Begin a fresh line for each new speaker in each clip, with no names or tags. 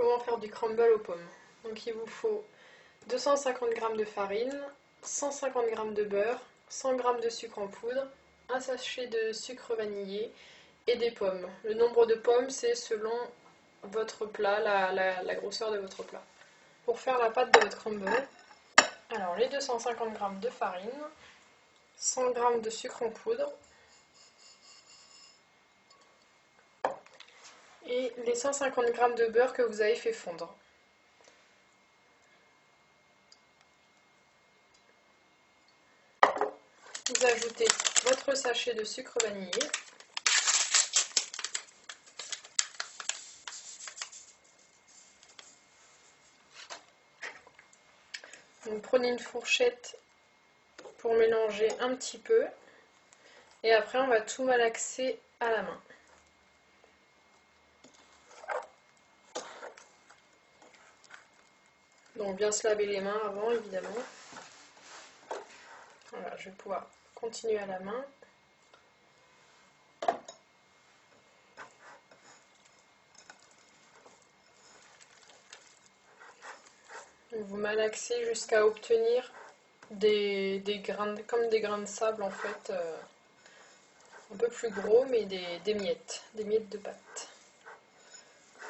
comment faire du crumble aux pommes. Donc il vous faut 250 g de farine, 150 g de beurre, 100 g de sucre en poudre, un sachet de sucre vanillé et des pommes. Le nombre de pommes, c'est selon votre plat, la grosseur de votre plat. Pour faire la pâte de votre crumble, alors les 250 g de farine, 100 g de sucre en poudre et les 150 g de beurre que vous avez fait fondre. Vous ajoutez votre sachet de sucre vanillé. Donc prenez une fourchette pour mélanger un petit peu. Et après on va tout malaxer à la main. Donc bien se laver les mains avant évidemment. Voilà, je vais pouvoir continuer à la main. Vous malaxez jusqu'à obtenir des grains, comme des grains de sable en fait, un peu plus gros, mais des miettes de pâte.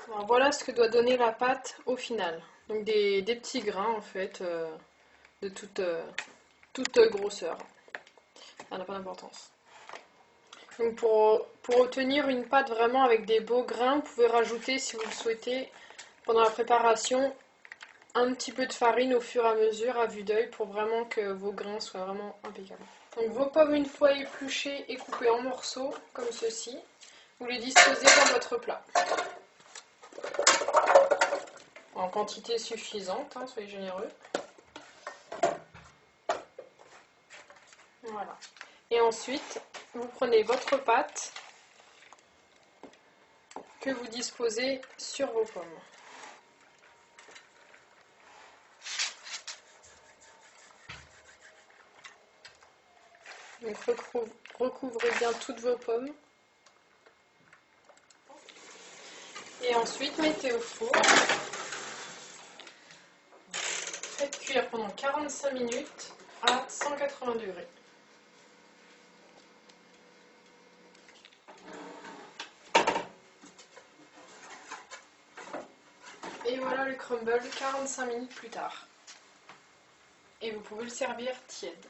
Alors, voilà ce que doit donner la pâte au final. Donc des petits grains en fait, de toute grosseur. Ça n'a pas d'importance. Donc pour obtenir une pâte vraiment avec des beaux grains, vous pouvez rajouter, si vous le souhaitez, pendant la préparation, un petit peu de farine au fur et à mesure à vue d'œil pour vraiment que vos grains soient vraiment impeccables. Donc vos pommes, une fois épluchées et coupées en morceaux, comme ceci, vous les disposez dans votre plat. En quantité suffisante, hein, soyez généreux. Voilà. Et ensuite, vous prenez votre pâte que vous disposez sur vos pommes. Donc recouvrez bien toutes vos pommes. Et ensuite, mettez au four. Faites cuire pendant 45 minutes à 180 degrés. Et voilà le crumble 45 minutes plus tard. Et vous pouvez le servir tiède.